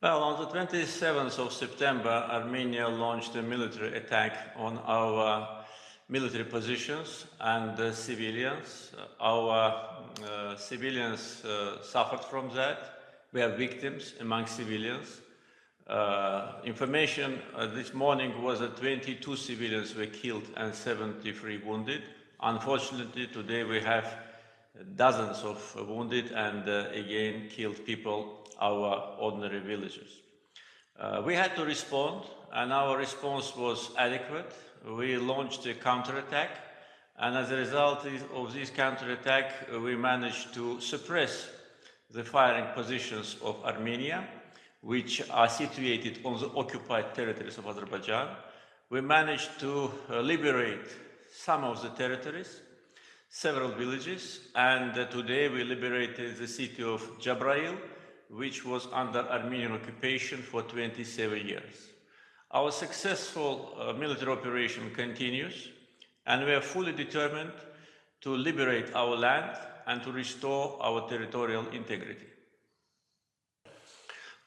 Well, on the 27th of September, Armenia launched a military attack on our military positions and civilians. Our civilians suffered from that. We have victims among civilians. Information this morning was that 22 civilians were killed and 73 wounded. Unfortunately, today we have dozens of wounded and again killed people, our ordinary villagers. We had to respond, and our response was adequate. We launched a counterattack, and as a result of this counterattack, we managed to suppress the firing positions of Armenia, which are situated on the occupied territories of Azerbaijan. We managed to liberate some of the territories, several villages, and today we liberated the city of Jabrail, which was under Armenian occupation for 27 years. Our successful military operation continues, and we are fully determined to liberate our land and to restore our territorial integrity.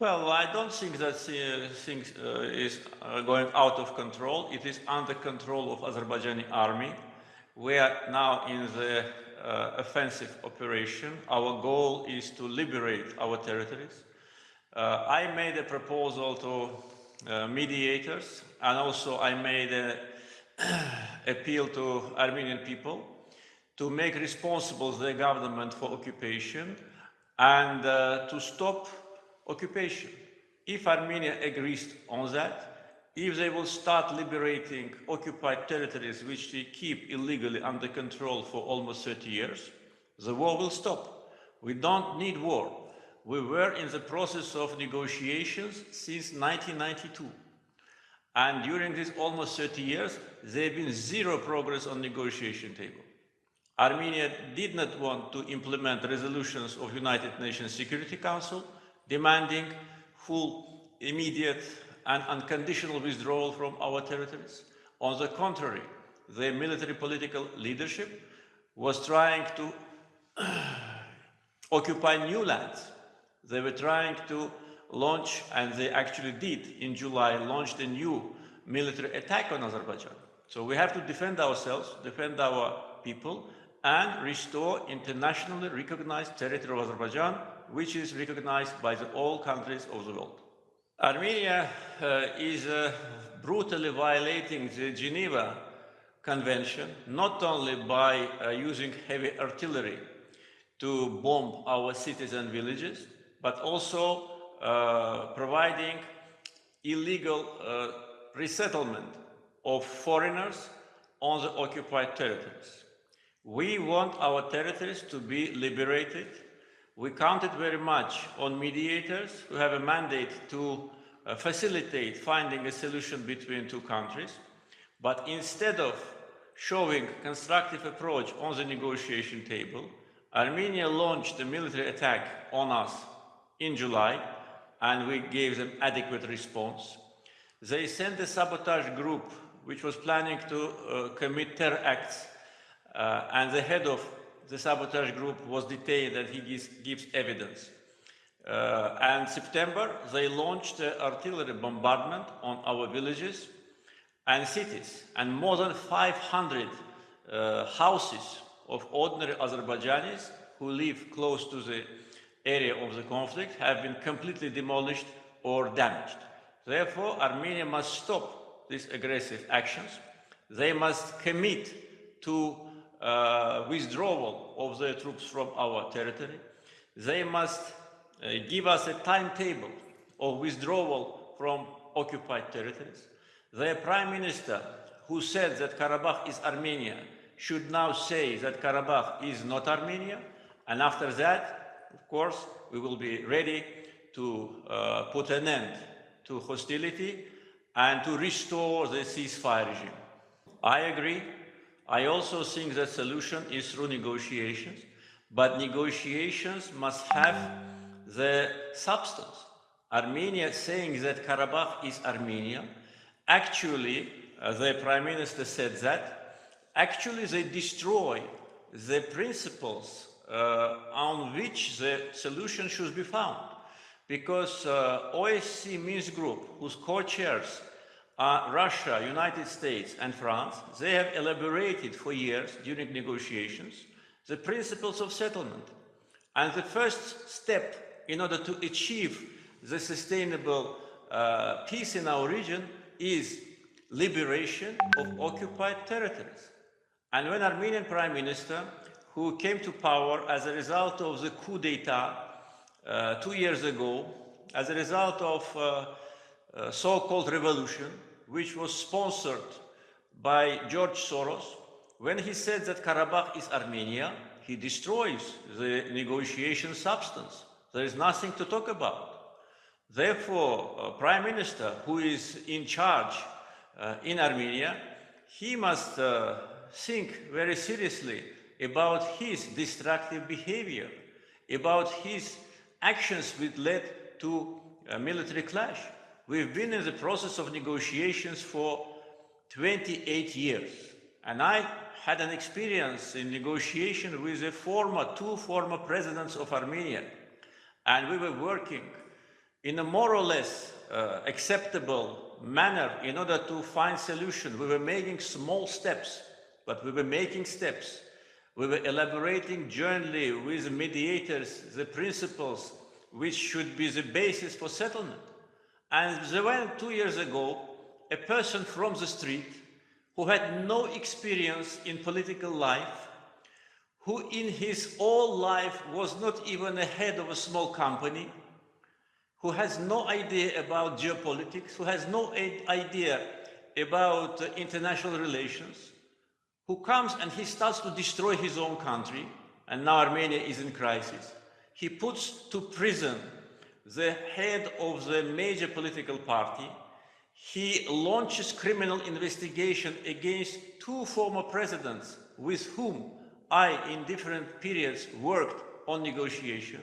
Well, I don't think that things is going out of control. It is under control of Azerbaijani army. We are now in the offensive operation. Our goal is to liberate our territories. I made a proposal to mediators, and also I made an appeal to Armenian people to make responsible the government for occupation and to stop occupation. If Armenia agrees on that, if they will start liberating occupied territories which they keep illegally under control for almost 30 years, the war will stop. We don't need war. We were in the process of negotiations since 1992. And during these almost 30 years, there have been zero progress on negotiation table. Armenia did not want to implement resolutions of United Nations Security Council demanding full, immediate, and unconditional withdrawal from our territories. On the contrary, the military political leadership was trying to occupy new lands. They were trying to launch, and they actually did in July, launched a new military attack on Azerbaijan. So we have to defend ourselves, defend our people, and restore internationally recognized territory of Azerbaijan, which is recognized by all countries of the world. Armenia is brutally violating the Geneva Convention, not only by using heavy artillery to bomb our cities and villages, but also providing illegal resettlement of foreigners on the occupied territories. We want our territories to be liberated. We counted very much on mediators who have a mandate to facilitate finding a solution between two countries. But instead of showing constructive approach on the negotiation table, Armenia launched a military attack on us in July, and we gave them adequate response. They sent a sabotage group which was planning to commit terror acts, and the head of the sabotage group was detained and he gives evidence. And in September, they launched artillery bombardment on our villages and cities, and more than 500 houses of ordinary Azerbaijanis who live close to the area of the conflict have been completely demolished or damaged. Therefore, Armenia must stop these aggressive actions. They must commit to withdrawal of their troops from our territory. They must give us a timetable of withdrawal from occupied territories. Their prime minister, who said that Karabakh is Armenia, should now say that Karabakh is not Armenia. And after that, of course, we will be ready to put an end to hostility and to restore the ceasefire regime. I agree. I also think the solution is through negotiations, but negotiations must have the substance. Armenia saying that Karabakh is Armenia, actually, the Prime Minister said that, actually they destroy the principles on which the solution should be found. because OSCE Minsk Group, whose co-chairs are Russia, United States, and France, they have elaborated for years during negotiations the principles of settlement. And the first step in order to achieve the sustainable peace in our region is liberation of occupied territories. And when Armenian Prime Minister, who came to power as a result of the coup d'etat 2 years ago, as a result of so-called revolution, which was sponsored by George Soros, when he said that Karabakh is Armenia, he destroys the negotiation substance. There is nothing to talk about. Therefore, Prime Minister, who is in charge in Armenia, he must think very seriously about his destructive behavior, about his actions which led to a military clash. We've been in the process of negotiations for 28 years, and I had an experience in negotiation with the two former presidents of Armenia, and we were working in a more or less acceptable manner in order to find solution. We were making small steps, but we were making steps. We were elaborating jointly with the mediators the principles which should be the basis for settlement. And there were 2 years ago a person from the street who had no experience in political life, who in his whole life was not even a head of a small company, who has no idea about geopolitics, who has no idea about international relations, who comes and he starts to destroy his own country, and now Armenia is in crisis. He puts to prison the head of the major political party. He launches criminal investigation against 2 former presidents with whom I, in different periods, worked on negotiation.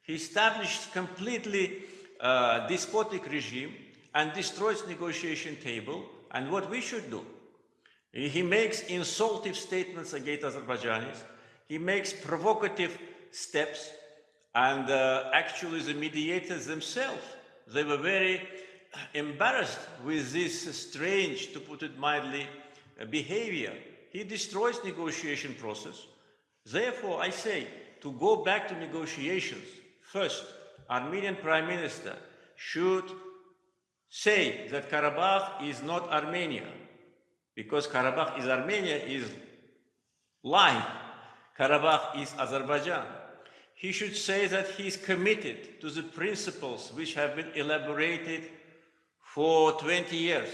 He established completely despotic regime and destroys negotiation table. And what we should do? He makes insultive statements against Azerbaijanis. He makes provocative steps. And actually, the mediators themselves, they were very embarrassed with this strange, to put it mildly, behavior. He destroys negotiation process. Therefore, I say, to go back to negotiations, first, Armenian Prime Minister should say that Karabakh is not Armenia, because Karabakh is Armenia is lie. Karabakh is Azerbaijan. He should say that he is committed to the principles which have been elaborated for 20 years,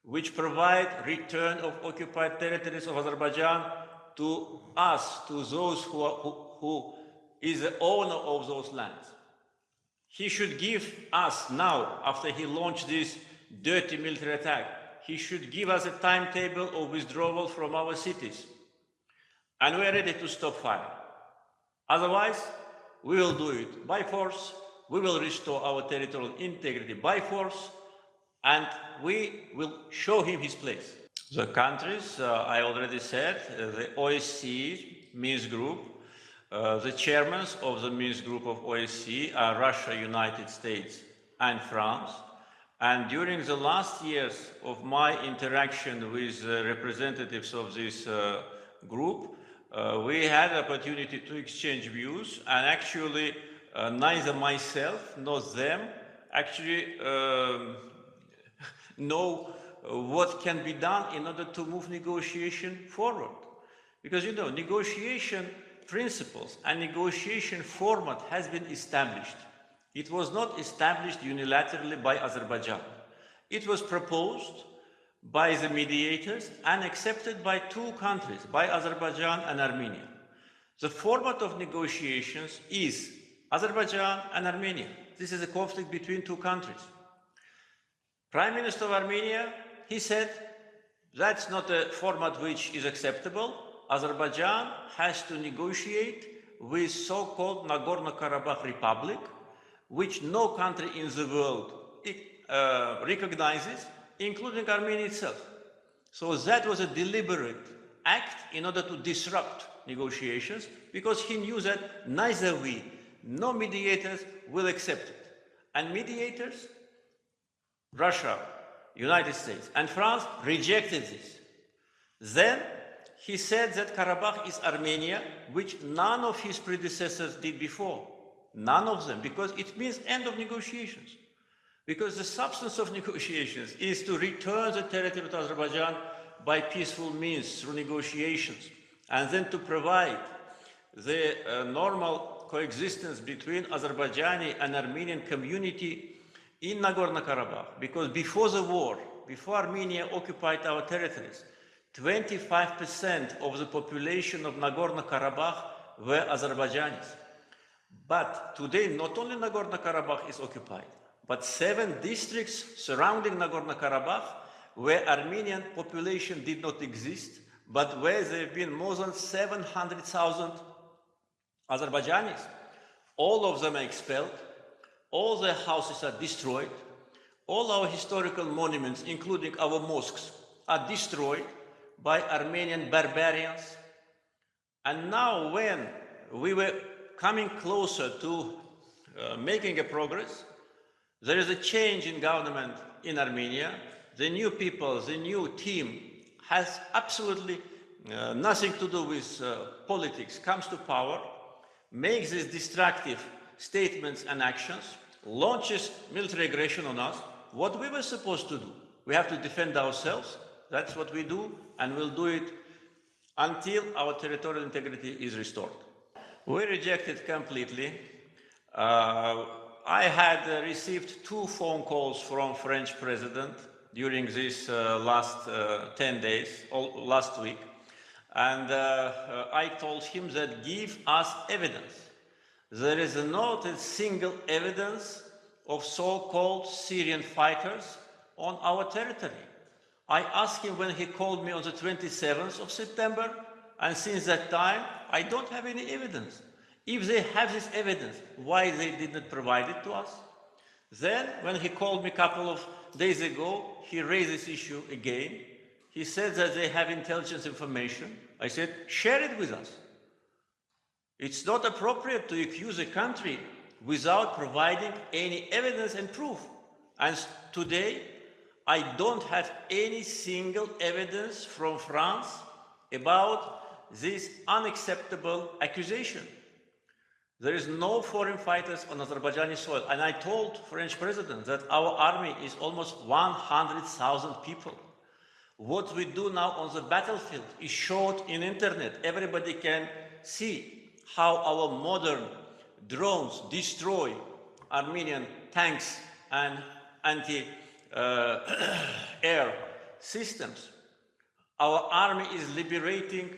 which provide return of occupied territories of Azerbaijan to us, to those who is the owner of those lands. He should give us now, after he launched this dirty military attack, he should give us a timetable of withdrawal from our cities. And we are ready to stop fire. Otherwise, we will do it by force, we will restore our territorial integrity by force, and we will show him his place. The countries, I already said, the OSCE Minsk Group, the chairmen of the Minsk Group of OSCE are Russia, United States, and France. And during the last years of my interaction with representatives of this group, we had the opportunity to exchange views, and actually neither myself nor them actually know what can be done in order to move negotiation forward. Because, you know, negotiation principles and negotiation format has been established. It was not established unilaterally by Azerbaijan. It was proposed by the mediators and accepted by 2 countries, by Azerbaijan and Armenia. The format of negotiations is Azerbaijan and Armenia. This is a conflict between 2 countries. Prime Minister of Armenia, he said, that's not a format which is acceptable. Azerbaijan has to negotiate with so-called Nagorno-Karabakh Republic, which no country in the world recognizes, including Armenia itself. So that was a deliberate act in order to disrupt negotiations, because he knew that neither we nor mediators will accept it. And mediators, Russia, United States, and France rejected this. Then he said that Karabakh is Armenia, which none of his predecessors did before. None of them, because it means end of negotiations. Because the substance of negotiations is to return the territory to Azerbaijan by peaceful means through negotiations, and then to provide the normal coexistence between Azerbaijani and Armenian community in Nagorno-Karabakh. Because before the war, before Armenia occupied our territories, 25% of the population of Nagorno-Karabakh were Azerbaijanis. But today, not only Nagorno-Karabakh is occupied, but 7 districts surrounding Nagorno-Karabakh where Armenian population did not exist, but where there have been more than 700,000 Azerbaijanis. All of them are expelled, all their houses are destroyed, all our historical monuments, including our mosques, are destroyed by Armenian barbarians. And now when we were coming closer to making a progress, there is a change in government in Armenia. The new people, the new team has absolutely nothing to do with politics, comes to power, makes these destructive statements and actions, launches military aggression on us. What we were supposed to do? We have to defend ourselves. That's what we do, and we'll do it until our territorial integrity is restored. We rejected completely. I had received 2 phone calls from French president during this last 10 days, last week. And I told him that give us evidence. There is not a single evidence of so-called Syrian fighters on our territory. I asked him when he called me on the 27th of September, and since that time, I don't have any evidence. If they have this evidence, why they did not provide it to us? Then, when he called me a couple of days ago, he raised this issue again. He said that they have intelligence information. I said, share it with us. It's not appropriate to accuse a country without providing any evidence and proof. And today, I don't have any single evidence from France about this unacceptable accusation. There is no foreign fighters on Azerbaijani soil. And I told French president that our army is almost 100,000 people. What we do now on the battlefield is showed in internet. Everybody can see how our modern drones destroy Armenian tanks and anti-air systems. Our army is liberating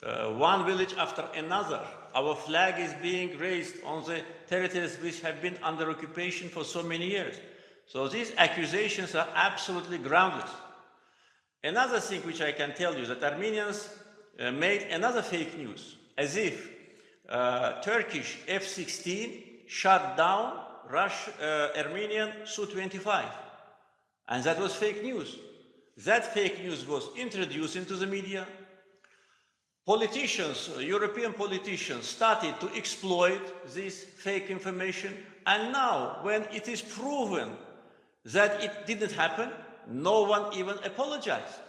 one village after another. Our flag is being raised on the territories which have been under occupation for so many years. So these accusations are absolutely groundless. Another thing which I can tell you is that Armenians made another fake news, as if Turkish F-16 shot down Armenian Su-25. And that was fake news. That fake news was introduced into the media. Politicians, European politicians, started to exploit this fake information. And now, when it is proven that it didn't happen, no one even apologized.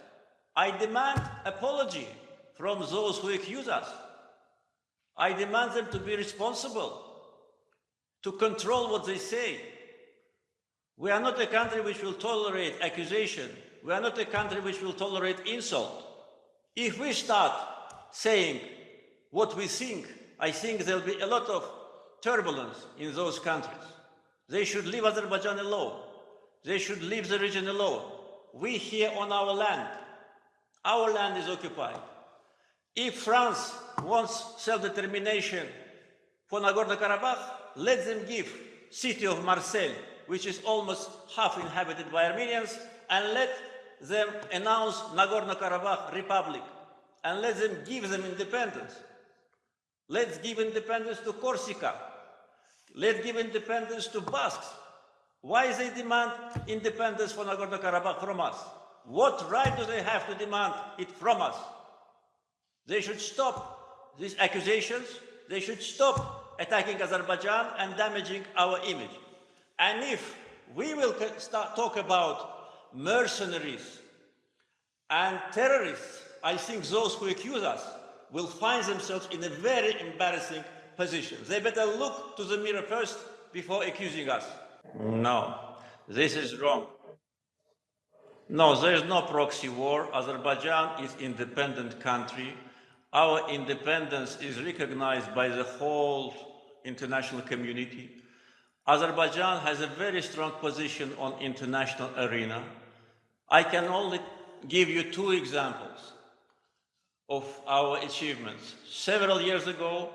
I demand apology from those who accuse us. I demand them to be responsible, to control what they say. We are not a country which will tolerate accusation. We are not a country which will tolerate insult. If we start saying what we think, I think there'll be a lot of turbulence in those countries. They should leave Azerbaijan alone. They should leave the region alone. We here on our land is occupied. If France wants self-determination for Nagorno-Karabakh, let them give city of Marseille, which is almost half inhabited by Armenians, and let them announce Nagorno-Karabakh Republic, and let them give them independence. Let's give independence to Corsica. Let's give independence to Basques. Why they demand independence for Nagorno-Karabakh from us? What right do they have to demand it from us? They should stop these accusations. They should stop attacking Azerbaijan and damaging our image. And if we will start talk about mercenaries and terrorists, I think those who accuse us will find themselves in a very embarrassing position. They better look to the mirror first before accusing us. No, this is wrong. No, there is no proxy war. Azerbaijan is an independent country. Our independence is recognized by the whole international community. Azerbaijan has a very strong position on international arena. I can only give you two examples of our achievements. Several years ago,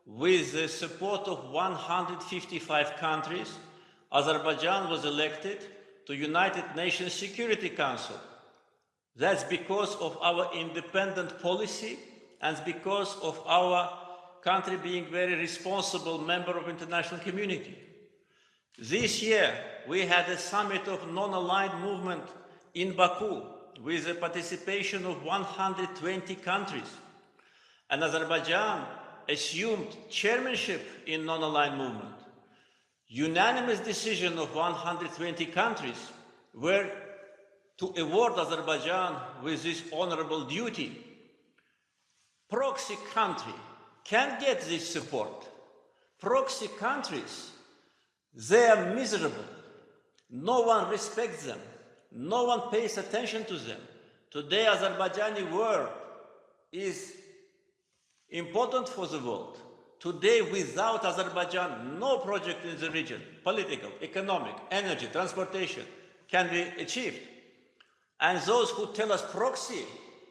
with the support of 155 countries, Azerbaijan was elected to United Nations Security Council. That's because of our independent policy and because of our country being a very responsible member of international community. This year, we had a summit of non-aligned movement in Baku with the participation of 120 countries. And Azerbaijan assumed chairmanship in non-aligned movement. Unanimous decision of 120 countries were to award Azerbaijan with this honorable duty. Proxy country can't get this support. Proxy countries, they are miserable. No one respects them. No one pays attention to them. Today, Azerbaijani word is important for the world. Today, without Azerbaijan, no project in the region, political, economic, energy, transportation, can be achieved. And those who tell us proxy,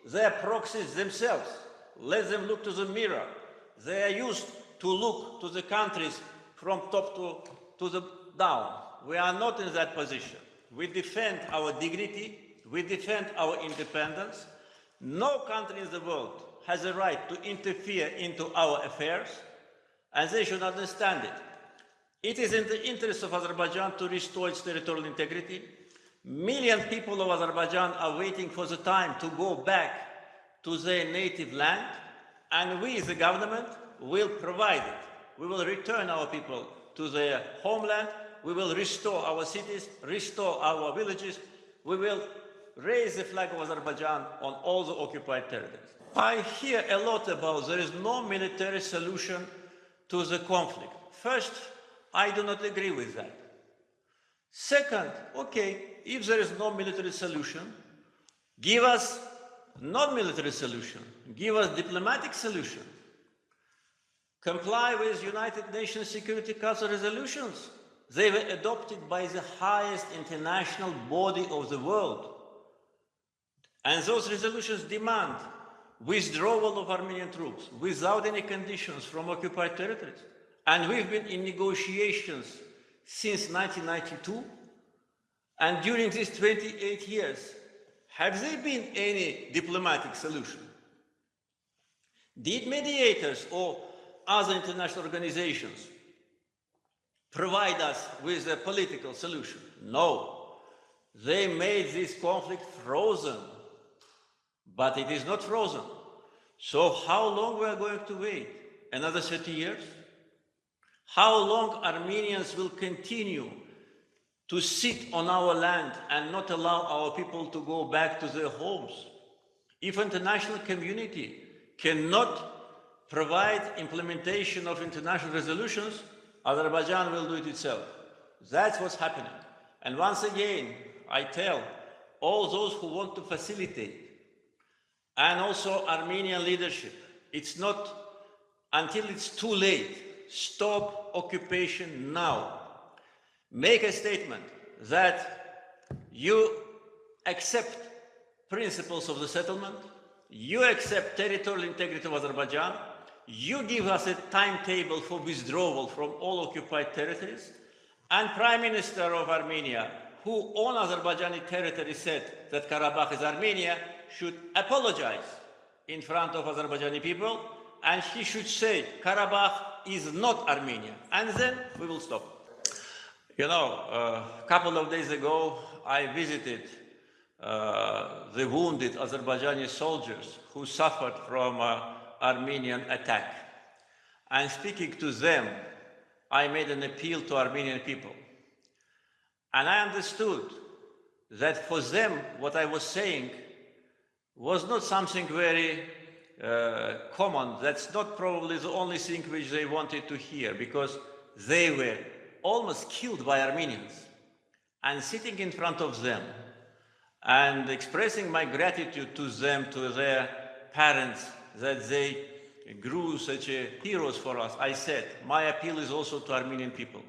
they are proxies themselves. Let them look to the mirror. They are used to look to the countries from top to the down. We are not in that position. We defend our dignity. We defend our independence. No country in the world has a right to interfere into our affairs, and they should understand it. It is in the interest of Azerbaijan to restore its territorial integrity. Million people of Azerbaijan are waiting for the time to go back to their native land, and we, the government, will provide it. We will return our people to their homeland. We will restore our cities, restore our villages. We will raise the flag of Azerbaijan on all the occupied territories. I hear a lot about there is no military solution to the conflict. First, I do not agree with that. Second, okay, if there is no military solution, give us non-military solution, give us diplomatic solution. Comply with United Nations Security Council resolutions. They were adopted by the highest international body of the world. And those resolutions demand withdrawal of Armenian troops without any conditions from occupied territories. And we've been in negotiations since 1992. And during these 28 years, have there been any diplomatic solution? Did mediators or other international organizations provide us with a political solution? No. They made this conflict frozen, but it is not frozen. So how long we are going to wait? Another 30 years? How long Armenians will continue to sit on our land and not allow our people to go back to their homes? If international community cannot provide implementation of international resolutions, Azerbaijan will do it itself. That's what's happening. And once again, I tell all those who want to facilitate, and also Armenian leadership, it's not until it's too late. Stop occupation now. Make a statement that you accept principles of the settlement, you accept territorial integrity of Azerbaijan, you give us a timetable for withdrawal from all occupied territories, and Prime Minister of Armenia, who on Azerbaijani territory said that Karabakh is Armenia, should apologize in front of Azerbaijani people, and he should say Karabakh is not Armenia, and then we will stop. You know, a couple of days ago, I visited the wounded Azerbaijani soldiers who suffered from Armenian attack. And speaking to them, I made an appeal to Armenian people. And I understood that for them, what I was saying was not something very common. That's not probably the only thing which they wanted to hear, because they were almost killed by Armenians. And sitting in front of them and expressing my gratitude to them, to their parents, that they grew such heroes for us, I said, my appeal is also to Armenian people.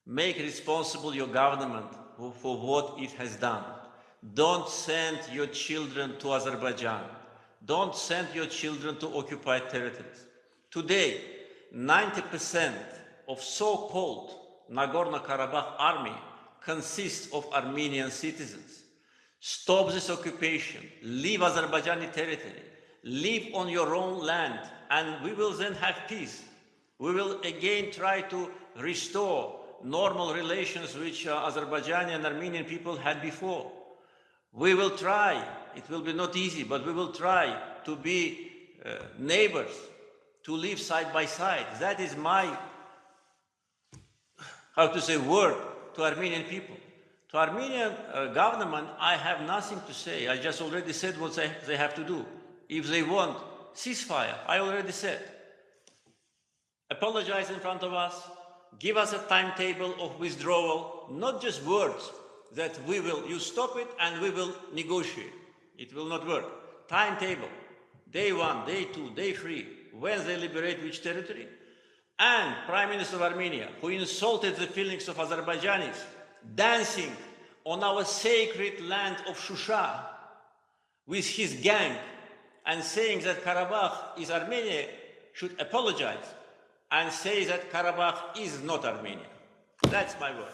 Make responsible your government for what it has done. Don't send your children to Azerbaijan. Don't send your children to occupied territories. Today, 90% of so-called Nagorno-Karabakh army consists of Armenian citizens. Stop this occupation, leave Azerbaijani territory, live on your own land, and we will then have peace. We will again try to restore normal relations which Azerbaijani and Armenian people had before. We will try, it will be not easy, but we will try to be neighbors, to live side by side. That is my, word to Armenian people. To Armenian government, I have nothing to say. I just already said what they have to do. If they want ceasefire, I already said. Apologize in front of us, give us a timetable of withdrawal, not just words that you stop it and we will negotiate. It will not work. Timetable, day 1, day 2, day 3, when they liberate which territory. And Prime Minister of Armenia, who insulted the feelings of Azerbaijanis, dancing on our sacred land of Shusha with his gang and saying that Karabakh is Armenia, should apologize and say that Karabakh is not Armenia. That's my word.